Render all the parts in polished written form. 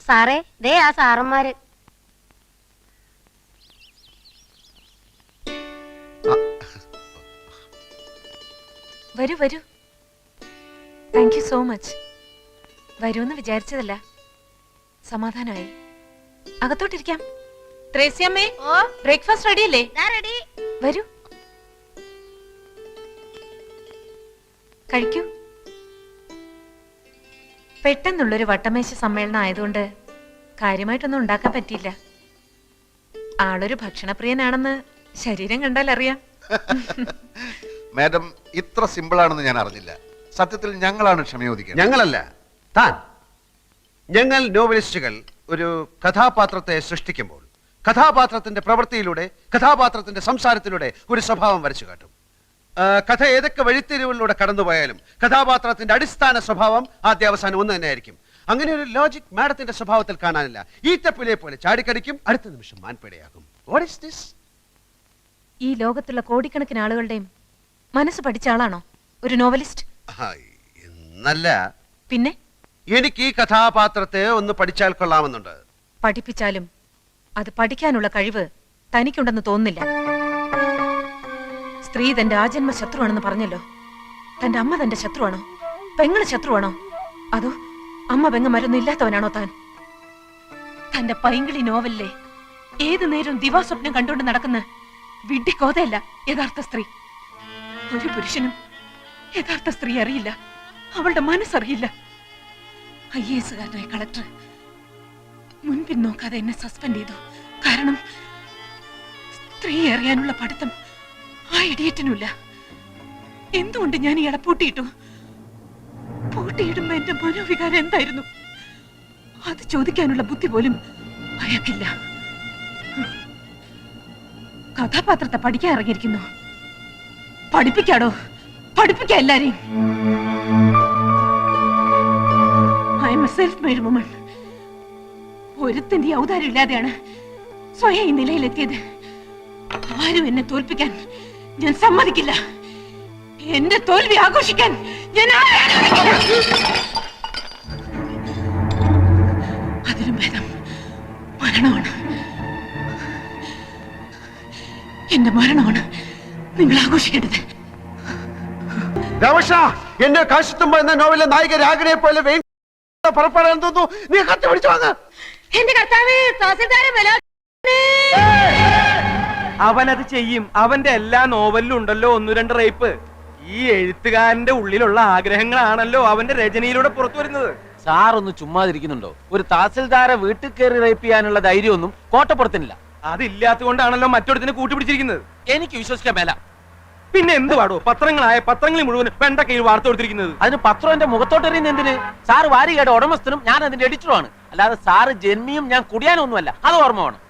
സാറേ ദേ ആ സാറന്മാര്. വരൂ വരൂ. Thank you so much. വരുമെന്ന് വിചാരിച്ചതല്ല. സമാധാനമായി. അകത്തോട്ടിരിക്കാം. ത്രേസ്യമ്മേ, ബ്രേക്ക്ഫാസ്റ്റ് റെഡിയല്ലേ? വരൂ, കഴിക്കൂ. പെട്ടെന്നുള്ളൊരു വട്ടമേശ സമ്മേളനം ആയതുകൊണ്ട് കാര്യമായിട്ടൊന്നും ഉണ്ടാക്കാൻ പറ്റിയില്ല. ആളൊരു ഭക്ഷണപ്രിയനാണെന്ന് ശരീരം കണ്ടാൽ അറിയാം. മാഡം ഇത്ര സിമ്പിൾ ആണെന്ന് ഞാൻ അറിഞ്ഞില്ല. സത്യത്തിൽ ഞങ്ങളാണ് ക്ഷമയോദിക്കുന്നത്. ഞങ്ങളല്ല, താൻ. ഞങ്ങൾ നോവലിസ്റ്റുകൾ ഒരു കഥാപാത്രത്തെ സൃഷ്ടിക്കുമ്പോൾ കഥാപാത്രത്തിന്റെ പ്രവൃത്തിയിലൂടെ, കഥാപാത്രത്തിന്റെ സംസാരത്തിലൂടെ ഒരു സ്വഭാവം വരച്ചു കാട്ടും. കഥ ഏതൊക്കെ വഴിത്തിരിവുകളിലൂടെ കടന്നുപോയാലും കഥാപാത്രത്തിന്റെ അടിസ്ഥാന സ്വഭാവം ആദ്യാവസാനം ഒന്ന് തന്നെയായിരിക്കും. അങ്ങനെ ഒരു ലോജിക് മാഡത്തിന്റെ സ്വഭാവത്തിൽ കാണാനില്ല. ഈറ്റപ്പിലെ പോലെ ചാടിക്കടിക്കും, അടുത്ത നിമിഷം മാൻപേടയാകും. What is this? ഈ ലോകത്തുള്ള കോടിക്കണക്കിന് ആളുകളുടെയും മനസ്സ് പഠിച്ച ആളാണോ ഒരു നോവലിസ്റ്റ്? എന്നല്ല, പിന്നെ എനിക്ക് ഈ കഥാപാത്രത്തെ ഒന്ന് പഠിച്ചാൽ കൊള്ളാമെന്നുണ്ട്. പഠിപ്പിച്ചാലും അത് പഠിക്കാനുള്ള കഴിവ് തനിക്കുണ്ടെന്ന് തോന്നുന്നില്ല. സ്ത്രീ തന്റെ ആജന്മ ശത്രുവാണെന്ന് പറഞ്ഞല്ലോ. തന്റെ അമ്മ തന്റെ ശത്രുവാണോ? പെങ്ങള് ശത്രുവാണോ? അതോ അമ്മ പെങ്ങന്മാരൊന്നും ഇല്ലാത്തവനാണോ താൻ? തന്റെ പൈങ്കിളി നോവലിലെ ഏതു നേരവും ദിവാസ്വപ്നം കണ്ടുകൊണ്ട് നടക്കുന്ന വിഡ്ഢിക്കോതയല്ല യഥാർത്ഥ സ്ത്രീ. ഒരു പുരുഷനും യഥാർത്ഥ സ്ത്രീ അറിയില്ല, അവളുടെ മനസ്സറിയില്ല. IAS കാരനായ കളക്ടർ മുൻപിൻ നോക്കാതെ എന്നെ സസ്പെൻഡ് ചെയ്തു. കാരണം സ്ത്രീ അറിയാനുള്ള പഠിത്തം ആ ഇഡിയറ്റിനുമില്ല. എന്തുകൊണ്ട് ഞാൻ ഇയാളെ പൂട്ടിയിട്ടു? പൂട്ടിയിടുമ്പോ എന്റെ മനോവികാരം എന്തായിരുന്നു? അത് ചോദിക്കാനുള്ള ബുദ്ധി പോലും അയാൾക്കില്ല. കഥാപാത്രത്തെ പഠിക്കാൻ ഇറങ്ങിയിരിക്കുന്നു. പഠിപ്പിക്കാടോ, പഠിപ്പിക്കാം എല്ലാരെയും. I am a self made woman. ഒരുത്തിന്റെ ഔദാര്യം ഇല്ലാതെയാണ് സ്വയം ഈ നിലയിലെത്തിയത്. ആരും എന്നെ തോൽപ്പിക്കാൻ ഞാൻ സമ്മതിക്കില്ല. എന്റെ തോൽവി ആഘോഷിക്കാൻ ഞാൻ അതിലും ഭേദം മരണമാണ്. എന്റെ മരണമാണ് നിങ്ങൾ ആഘോഷിക്കേണ്ടത്. രമേശ, എന്റെ കാശത്തുമ്പോ എന്ന നോവലിലെ നായിക രാഗിനെ പോലെ പുറപ്പെടാൻ തോന്നുന്നു. നീ കത്തി പിടിച്ചു വാങ്ങ. എന്റെ കർത്താവേ, അവനത് ചെയ്യും. അവന്റെ എല്ലാ നോവലിലും ഉണ്ടല്ലോ ഒന്ന് രണ്ട് റേപ്പ്. ഈ എഴുത്തുകാരന്റെ ഉള്ളിലുള്ള ആഗ്രഹങ്ങളാണല്ലോ അവന്റെ രചനയിലൂടെ പുറത്തു വരുന്നത്. സാറൊന്ന് ചുമ്മാതിരിക്കുന്നുണ്ടോ? ഒരു തഹസിൽദാരെ വീട്ടിൽ കയറി റേപ്പ് ചെയ്യാനുള്ള ധൈര്യമൊന്നും കോട്ടപ്പുറത്തിനില്ല. അതില്ലാത്തതുകൊണ്ടാണല്ലോ മറ്റൊരുത്തിന് കൂട്ടുപിടിച്ചിരിക്കുന്നത്. എനിക്ക് വിശ്വസിക്കാൻ മേല. പിന്നെ എന്ത് പാടോ? പത്രങ്ങളിൽ മുഴുവൻ വെണ്ട കയ്യിൽ വാർത്ത കൊടുത്തിരിക്കുന്നത്. അതിന് പത്രം എന്റെ മുഖത്തോട്ട് എറിയുന്ന എന്തിന്? സാറ് വാരികയുടെ ഉടമസ്ഥനും ഞാൻ അതിന്റെ എഡിറ്ററുമാണ്. അല്ലാതെ സാറ് ജന്മിയും ഞാൻ കുടിയാനൊന്നുമല്ല. അത് ഓർമ്മ വേണം.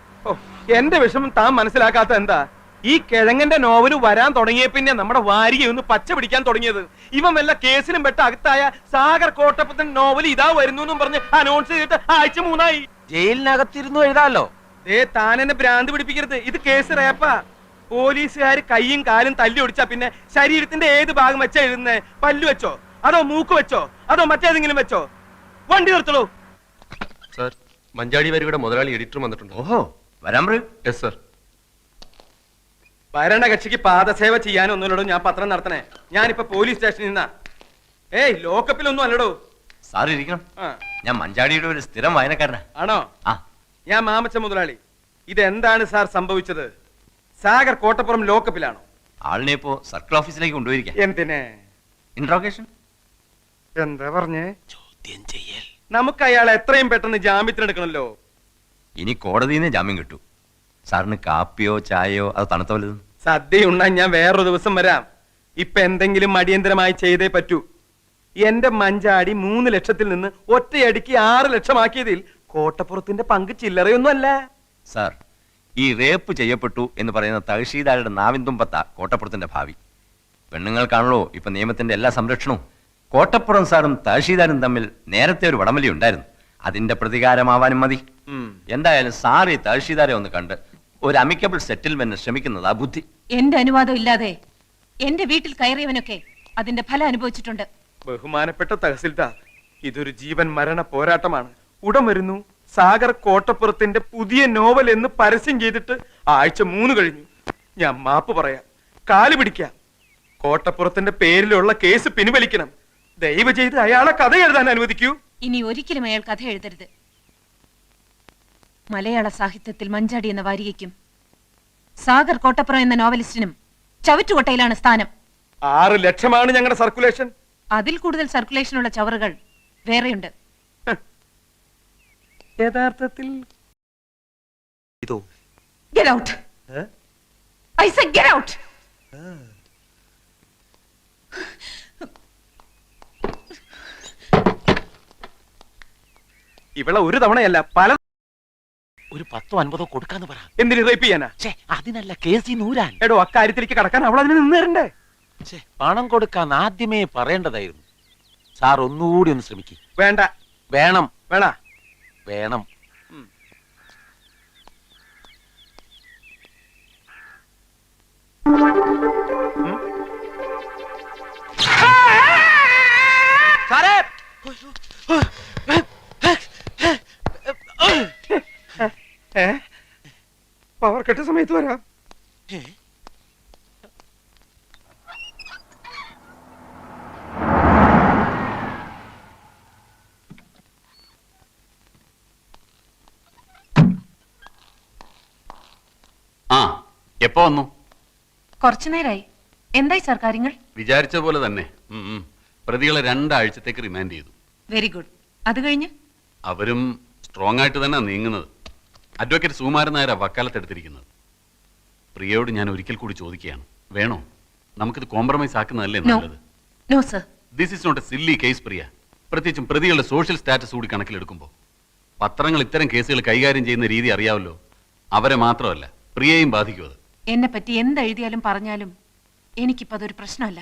എന്റെ വിഷമം താൻ മനസ്സിലാക്കാത്ത എന്താ? ഈ കിഴങ്ങന്റെ നോവല് വരാൻ തുടങ്ങിയ പിന്നെ നമ്മുടെ വാരികയൊന്ന് പച്ച പിടിക്കാൻ തുടങ്ങിയത്. ഇവൻ വല്ല കേസിലും പെട്ട അകത്തായ സാഗർ കോട്ടപ്പത്തിന്റെ നോവൽ ഇതാ വരുന്നു എന്നും പറഞ്ഞ് അനൗൺസ് ചെയ്തിട്ട് ആഴ്ച 3 ജയിലിനകത്തിരുന്നു എഴുതാമല്ലോ. താൻ എന്നെ ഭ്രാന്ത് പിടിപ്പിക്കരുത്. ഇത് കേസ് റേപ്പാ. പോലീസുകാർ കൈയും കാലും തല്ലി ഒടിച്ചാ പിന്നെ ശരീരത്തിന്റെ ഏത് ഭാഗം വെച്ചാ എഴുതുന്നേ? പല്ലു വെച്ചോ, അതോ മൂക്ക് വെച്ചോ, അതോ മറ്റേതെങ്കിലും വെച്ചോ? വണ്ടി നിർത്തളൂ. സർ, മഞ്ചാടി വരിയുടെ മുതലാളി എഡിറ്റർ വന്നിട്ടുണ്ട്. ഓഹോ, വരാം. Yes sir. ഭരണകക്ഷിക്ക് പാദസേവ ചെയ്യാനൊന്നുമില്ലടോ ഞാൻ പത്രം നടത്തണേ. ഞാനിപ്പോ പോലീസ് സ്റ്റേഷനിൽ നിന്നാ. ലോക്കപ്പിലൊന്നും അല്ലടോ. സാർ ഇരിക്കണം. ഞാൻ മഞ്ചാടിയുടെ ഒരു സ്ഥിരം വായനക്കാരനാ. ആണോ? ഞാൻ മാമച്ച മുതലാളി. ഇതെന്താണ് സാർ സംഭവിച്ചത്? സാഗർ കോട്ടപ്പുറം ലോക്കപ്പിലാണോ? ആളിനെ ഇപ്പോ സർക്കിൾ ഓഫീസിലേക്ക് കൊണ്ടുപോയിരിക്കാം. എന്തിനെ? ഇൻട്രോഗേഷൻ. എന്താ പറഞ്ഞേ? ചോദ്യം ചെയ്യൽ. നമുക്ക് അയാളെ എത്രയും പെട്ടെന്ന് ജാമ്യത്തിനെടുക്കണല്ലോ. ഇനി കോടതിയിൽ നിന്ന് ജാമ്യം കിട്ടൂ. സാറിന് കാപ്പിയോ ചായയോ അത് തണുത്ത വല്ലതും? സദ്യ ഉണ്ണാൻ ഞാൻ വേറൊരു ദിവസം വരാം. ഇപ്പൊ എന്തെങ്കിലും അടിയന്തരമായി ചെയ്തേ പറ്റൂ. എന്റെ മഞ്ചാടി 3 ലക്ഷത്തിൽ നിന്ന് ഒറ്റയടിക്ക് 6 ലക്ഷമാക്കിയതിൽ കോട്ടപ്പുറത്തിന്റെ പങ്ക് ചില്ലറയൊന്നും അല്ല. സാർ, ഈ റേപ്പ് ചെയ്യപ്പെട്ടു എന്ന് പറയുന്ന തഹസീൽദാരുടെ നാവിൻതുമ്പത്ത കോട്ടപ്പുറത്തിന്റെ ഭാവി. പെണ്ണുങ്ങൾക്കാണല്ലോ ഇപ്പൊ നിയമത്തിന്റെ എല്ലാ സംരക്ഷണവും. കോട്ടപ്പുറം സാറും തഹസീൽദാരും തമ്മിൽ നേരത്തെ ഒരു വടംവലി ഉണ്ടായിരുന്നു. അതിന്റെ പ്രതികാരമാവാനും മതി. എന്തായാലും സാർ ഈ തഹസീൽദാരെ ഒന്ന് കണ്ട് ഒരു അമിക്കബിൾ സെറ്റിൽമെന്റ് ശ്രമിക്കുന്നതാ ബുദ്ധി. എന്റെ അനുവാദം ഇല്ലാതെ എന്റെ വീട്ടിൽ കയറിയവനൊക്കെ അതിന്റെ ഫലം അനുഭവിച്ചിട്ടുണ്ട്. ബഹുമാനപ്പെട്ട തഹസിൽദാർ, ഇതൊരു ജീവൻ മരണ പോരാട്ടമാണ്. ഉടൻ വരുന്നു, സാഗർ കോട്ടപ്പുറത്തിന്റെ പുതിയ നോവൽ എന്ന് പരസ്യം ചെയ്തിട്ട് ആഴ്ച 3 കഴിഞ്ഞു. ഞാൻ മാപ്പ് പറയാം, കാല് പിടിക്കാം. കോട്ടപ്പുറത്തിന്റെ പേരിലുള്ള കേസ് പിൻവലിക്കണം. ദയവ് ചെയ്ത് അയാളെ കഥ എഴുതാൻ അനുവദിക്കൂ. ഇനി ഒരിക്കലും അയാൾ കഥ എഴുതരുത്. മലയാള സാഹിത്യത്തിൽ മഞ്ചാടി എന്ന വാരികയ്ക്കും സാഗർ കോട്ടപ്പുറം എന്ന നോവലിസ്റ്റിനും ചവറ്റുകൊട്ടയിലാണ് സ്ഥാനം. 6 ലക്ഷമാണ് ഞങ്ങളുടെ സർക്കുലേഷൻ. അതിൽ കൂടുതൽ സർക്കുലേഷനുള്ള ചവറുകൾ വേറെയുണ്ട്. യഥാർത്ഥത്തിൽ Get out. I said get out. ഇവളെ ഒരു തവണയല്ല പല ഒരു 10-50 കൊടുക്കാന്ന് പറ. എന്തിനു റേപ്പ് ചെയ്യാനാ? അതിനല്ല കേസി നൂരാൻ. എടോ, അക്കാര്യത്തിലേക്ക് കടക്കാൻ അവൾ അതിന് നിന്ന് തരണ്ടേ? പണം കൊടുക്കാൻ ആദ്യമേ പറയേണ്ടതായിരുന്നു. സാർ ഒന്നുകൂടി ഒന്ന് ശ്രമിക്കും. വേണ്ട. വേണം. വേണ വേണം. സാറേ, പവർ കെട്ട സമയത്ത് വരാം. ആ, എപ്പോ വന്നു? കുറച്ചു നേരായി. എന്തായി സാർ കാര്യങ്ങൾ? വിചാരിച്ച പോലെ തന്നെ. പ്രതികളെ 2 ആഴ്ചത്തേക്ക് റിമാൻഡ് ചെയ്തു. Very good. അത് കഴിഞ്ഞ് അവരും സ്ട്രോങ് ആയിട്ട് തന്നെ നീങ്ങുന്നത്. അഡ്വക്കേറ്റ് സുകുമാരൻ നായരാ വക്കാലത്തെടുത്തിരിക്കുന്നത്. പ്രിയയോട് ഞാൻ ഒരിക്കൽ കൂടി ചോദിക്കുകയാണ്, വേണോ? നമുക്കിത് കോംപ്രമൈസ് ആക്കുന്നതല്ലേ നല്ലത്? No sir. This is not a silly case Priya. പ്രത്യേകിച്ചും പ്രതികളുടെ സോഷ്യൽ സ്റ്റാറ്റസ് കൂടി കണക്കിലെടുക്കുമ്പോൾ. പത്രങ്ങൾ ഇത്തരം കേസുകൾ കൈകാര്യം ചെയ്യുന്ന രീതി അറിയാമല്ലോ. അവരെ മാത്രമല്ല, പ്രിയയും ബാധിക്കും അത്. എന്നെ പറ്റി എന്തെഴുതിയാലും പറഞ്ഞാലും എനിക്കിപ്പോ അതൊരു പ്രശ്നമല്ല.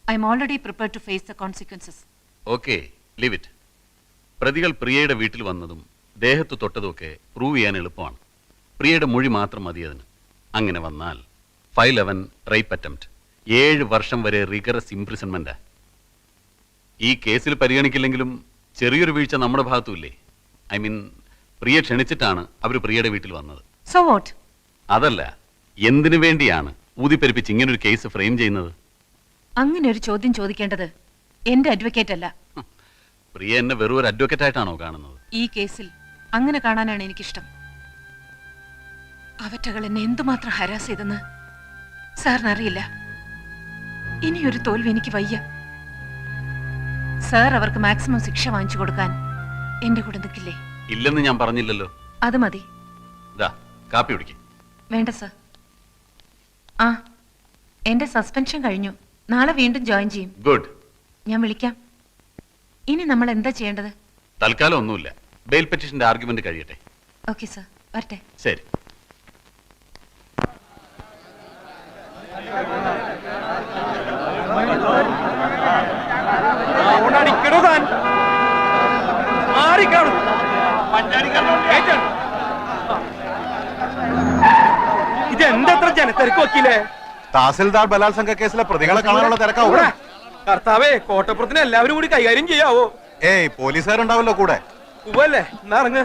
I am already prepared to face the consequences. Okay, leave it. പ്രതികൾ പ്രിയയുടെ വീട്ടിൽ വന്നതും ദേഹത്ത് തൊട്ടതുമൊക്കെ പ്രൂവ് ചെയ്യാൻ എളുപ്പമാണ്. പ്രിയയുടെ മൊഴി മാത്രം മതി അതിന്. അങ്ങനെ വന്നാൽ 511 റേപ്പ് അറ്റംപ്റ്റ്, 7 വർഷം വരെ റിഗറസ് ഇംപ്രിസൺമെന്റാ. ഈ കേസിൽ പരിഗണിക്കില്ലെങ്കിലും ചെറിയൊരു വീഴ്ച നമ്മുടെ ഭാഗത്തുമില്ലേ? ഐ മീൻ, പ്രിയ ക്ഷണിച്ചിട്ടാണ് അവർ പ്രിയയുടെ വീട്ടിൽ വന്നത്. So what? അതല്ല, എന്തിനു വേണ്ടിയാണ് ഊതിപ്പെരുപ്പിച്ച് ഇങ്ങനൊരു കേസ് ഫ്രെയിം ചെയ്യുന്നത്? അങ്ങനെ ഒരു ചോദ്യം ചോദിക്കേണ്ടത് എന്റെ അഡ്വക്കേറ്റ് അല്ല. പ്രിയ എന്നെ വെറും ഒരു അഡ്വക്കേറ്റ് ആയിട്ടാണോ കാണുന്നത്? ഈ കേസിൽ അങ്ങനെ കാണാനാണ് എനിക്കിഷ്ടം. അവറ്റകൾ എന്നെ എന്തുമാത്രം ഹരാസ് ചെയ്തെന്ന് സാറിനറിയില്ല. ഇനിയൊരു തോൽവി എനിക്ക് വയ്യ. സാർ അവർക്ക് മാക്സിമം ശിക്ഷ വാങ്ങിച്ചു കൊടുക്കാൻ എന്റെ കൂടെ നിൽക്കില്ലേ? ഇല്ലെന്ന് ഞാൻ പറഞ്ഞില്ലല്ലോ. അത് മതി. ദാ, കാപ്പി കുടിക്ക്. വേണ്ട സർ. ആ, എന്റെ സസ്പെൻഷൻ കഴിഞ്ഞു. നാളെ വീണ്ടും ജോയിൻ ചെയ്യും. ഗുഡ്. ഞാൻ വിളിക്കാം. ഇനി നമ്മൾ എന്താ ചെയ്യേണ്ടത്? തൽക്കാലം ഒന്നുമില്ല. ബെയിൽ പെറ്റീഷന്റെ ആർഗ്യുമെന്റ് കഴിയട്ടെ. ഓക്കെ സർ, വരട്ടെ. ശരി. ഇതെന്തത്ര ജനത്തിരക്ക് വക്കീലേ? തഹസിൽദാർ ബലാത്സംഗ കേസിലെ പ്രതികളെ കാണാനുള്ള തിരക്കാവൂ. കർത്താവേ, കോട്ടപ്പുറത്തിന് എല്ലാവരും കൂടി കൈകാര്യം ചെയ്യാവോ? ഏയ്, പോലീസുകാരുണ്ടാവല്ലോ കൂടെ. ഉവ്വല്ലേ, എന്നാ ഇറങ്ങ്.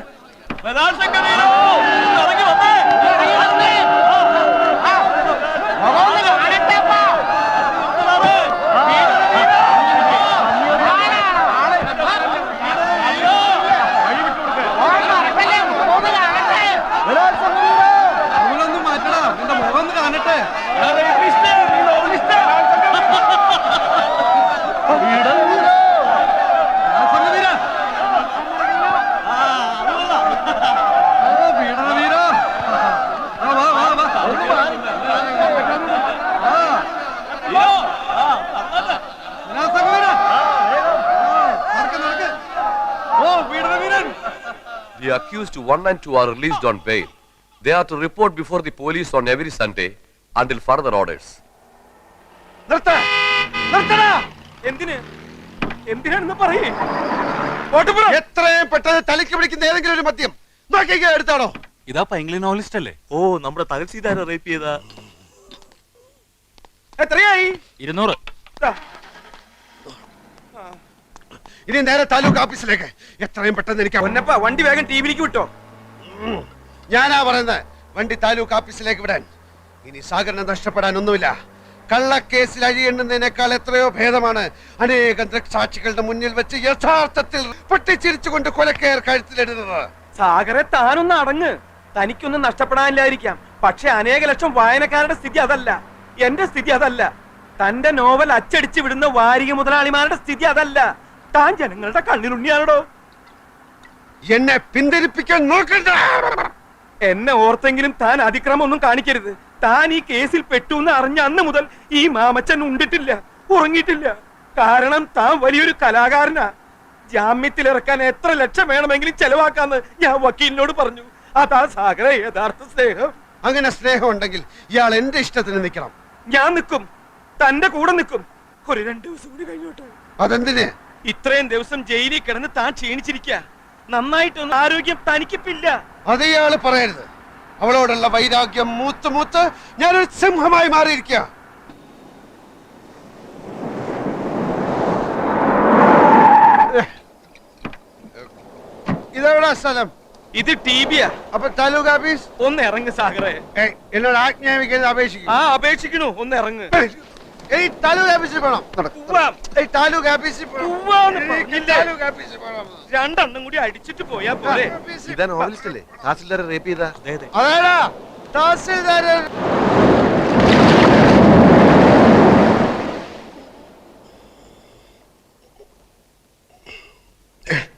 The accused 1 and 2 are released on bail. They are to report before the police on every Sunday until further orders. എന്തിനാണെന്ന് പറയേ. എത്രയും പെട്ടെന്ന് തലയ്ക്ക് പിടിക്കുന്ന ഏതെങ്കിലും ഒരു മദ്യം നോക്കിക്കോ, എടുത്താണോ? ഇതാ പൈങ്കിളി നോവലിസ്റ്റ് അല്ലേ? ഓ, നമ്മുടെ തഹസീൽദാരെ റേപ്പ് ചെയ്ത. എത്രയായി? 200. ഇനി നേരെ താലൂക്ക് ഓഫീസിലേക്ക് എത്രയും പെട്ടെന്ന് എനിക്ക് പൊന്നപ്പ വണ്ടി വേഗം ടി വിയിലേക്ക് വിട്ടോ. ഞാനാ പറയുന്നത്, വണ്ടി താലൂക്ക് ഓഫീസിലേക്ക് വിടാൻ. ഇനി സാഗറിനെ നഷ്ടപ്പെടാൻ ഒന്നുമില്ല. കള്ളക്കേസിൽ അഴിയെണ്ണുന്നതിനേക്കാൾ എത്രയോ ഭേദമാണ് അനേകം ദൃക്സാക്ഷികളുടെ മുന്നിൽ വെച്ച് യഥാർത്ഥത്തിൽ പൊട്ടിച്ചിരിച്ചുകൊണ്ട് കൊലക്കയർ കഴുത്തിലിടുന്നത്. സാഗറെ താനൊന്ന് അടങ്ങ്. തനിക്കൊന്നും നഷ്ടപ്പെടാനില്ലായിരിക്കാം, പക്ഷെ അനേക ലക്ഷം വായനക്കാരുടെ സ്ഥിതി അതല്ല. എന്റെ സ്ഥിതി അതല്ല. തന്റെ നോവൽ അച്ചടിച്ച് വിടുന്ന വാരിക മുതലാളിമാരുടെ സ്ഥിതി അതല്ല. താൻ ജനങ്ങളുടെ കണ്ണിലുണ്ണിയാണോ? എന്നെ പിന്തിരിപ്പിക്കാൻ നോക്കണ്ട. എന്നെ ഓർത്തെങ്കിലും താൻ അതിക്രമം ഒന്നും കാണിക്കരുത്. താൻ ഈ കേസിൽ പെട്ടുവെന്ന് അറിഞ്ഞ അന്ന് മുതൽ ഈ മാമച്ചൻ ഉണ്ടിട്ടില്ല, ഉറങ്ങിയിട്ടില്ല. കാരണം താൻ വലിയൊരു കലാകാരനാ. ജാമ്യത്തിലിറക്കാൻ എത്ര ലക്ഷം വേണമെങ്കിലും ചെലവാക്കാന്ന് ഞാൻ വക്കീലിനോട് പറഞ്ഞു. അതാ സാഗര യഥാർത്ഥ സ്നേഹം. അങ്ങനെ സ്നേഹം ഉണ്ടെങ്കിൽ ഇയാൾ എന്റെ ഇഷ്ടത്തിന് നിൽക്കണം. ഞാൻ നിൽക്കും, തന്റെ കൂടെ നിൽക്കും. ഒരു 2 ദിവസം കൂടി കഴിഞ്ഞോട്ടെ. അതെന്തിന്? ഇത്രയും ദിവസം ജയിലിൽ കിടന്ന് താൻ ക്ഷീണിച്ചിരിക്കുക. നന്നായിട്ടൊന്നും ആരോഗ്യം തനിക്കിപ്പില്ല. അത് ഇയാള് പറയരുത്. അവളോടുള്ള വൈരാഗ്യം മൂത്ത് മൂത്ത് ഞാനൊരു സിംഹമായി മാറിയിരിക്കുക. ഇതെവിടാ സ്ഥലം? ഇത് ടിബിയാ. അപ്പൊ താലൂക്ക് ഓഫീസ്? ഒന്ന് ഇറങ്ങ് സാഗറെ. എന്നോട് ആജ്ഞാപിക്കുന്നത് അപേക്ഷിക്കും. ആ അപേക്ഷിക്കണു, ഒന്ന് ഇറങ്ങ്. താലൂക്ക് ഓഫീസിൽ പോണം. താലൂക്ക് ഓഫീസിൽ ഉവ്വാന്ന് പറഞ്ഞില്ലേ? താലൂക്ക് ഓഫീസിൽ പോണം. 2 എണ്ണം കൂടി അടിച്ചിട്ട് പോയാ പോരെ. ഇതാ നോവലിസ്റ്റ് അല്ലേ തഹസിൽദാരെ റേപ്പ് ചെയ്ത? അതേടാ തഹസിൽദാര്.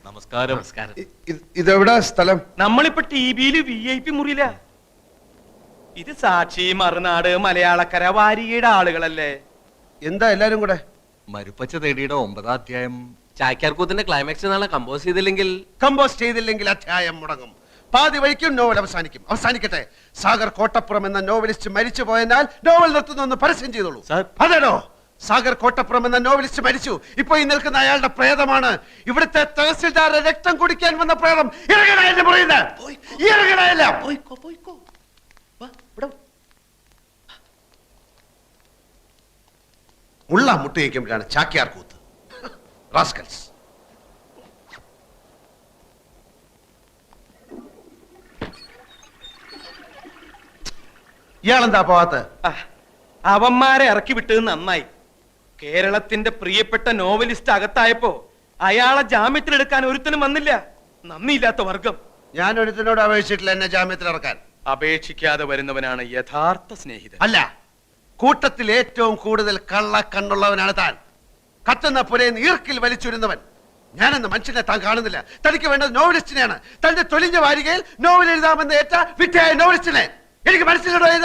നമസ്കാരം. ഇതെവിടാ സ്ഥലം? നമ്മളിപ്പോ ടിവിയില് VIP മുറിയില. ഇത് സാക്ഷി, മറുനാട്, മലയാളക്കര, വാരികയുടെ ആളുകളല്ലേ? എന്താ എല്ലാരും കൂടെ? മരുപ്പച്ച തേടിയുടെ 9ാം അധ്യായം ചാക്യാർകൂത്തിന്റെ ക്ലൈമാക്സ് നാളെ കമ്പോസ് ചെയ്തില്ലെങ്കിൽ കമ്പോസ്റ്റ് ചെയ്തില്ലെങ്കിൽ അധ്യായം മുടങ്ങും. പാതി വഴിക്കും നോവൽ അവസാനിക്കും. അവസാനിക്കട്ടെ. സാഗർ കോട്ടപ്പുറം എന്ന നോവലിസ്റ്റ് മരിച്ചു പോയതിനാൽ നോവൽ നിർത്തുന്നു പരസ്യം ചെയ്തോളൂ. അതേടോ, സാഗർ കോട്ടപ്പുറം എന്ന നോവലിസ്റ്റ് മരിച്ചു. ഇപ്പൊ ഈ നിൽക്കുന്ന അയാളുടെ പ്രേതമാണ് ഇവിടുത്തെ തഹസിൽദാരുടെ രക്തം കുടിക്കാൻ വന്ന പ്രേതം. ഇറങ്ങണ പറയുന്നത്. ഇറങ്ങണല്ല. മുള്ള മുട്ടയിക്കുമ്പോഴാണ് ചാക്യാർ കൂത്ത്. റാസ്കൽസ്. ഇയാളെന്താ പോവാത്ത? അവന്മാരെ ഇറക്കി വിട്ടത് നന്നായി. കേരളത്തിന്റെ പ്രിയപ്പെട്ട നോവലിസ്റ്റ് അകത്തായപ്പോ അയാളെ ജാമ്യത്തിലെടുക്കാൻ ഒരുത്തനും വന്നില്ല. നന്ദിയില്ലാത്ത വർഗം. ഞാൻ ഒരുത്തിനോട് അപേക്ഷിച്ചിട്ടില്ല എന്നെ ജാമ്യത്തിലിറക്കാൻ. അപേക്ഷിക്കാതെ വരുന്നവനാണ് യഥാർത്ഥ സ്നേഹിതൻ. അല്ല, കൂട്ടത്തിൽ ഏറ്റവും കൂടുതൽ കള്ള കണ്ണുള്ളവനാണ് താൻ. കത്തുന്ന പുരയിൽ ഈർക്കിൽ വലിച്ചുരുന്നവൻ. ഞാനെന്ന മനുഷ്യനെ താൻ കാണുന്നില്ല. തനിക്ക് വേണ്ടത് നോവലിസ്റ്റിനെയാണ്. തന്റെ തൊലിഞ്ഞ വാരികയിൽ നോവൽ എഴുതാമെന്ന് ഏറ്റ വിറ്റയായ നോവലിസ്റ്റിനെ. എനിക്ക് മനസ്സിലുണ്ടോ?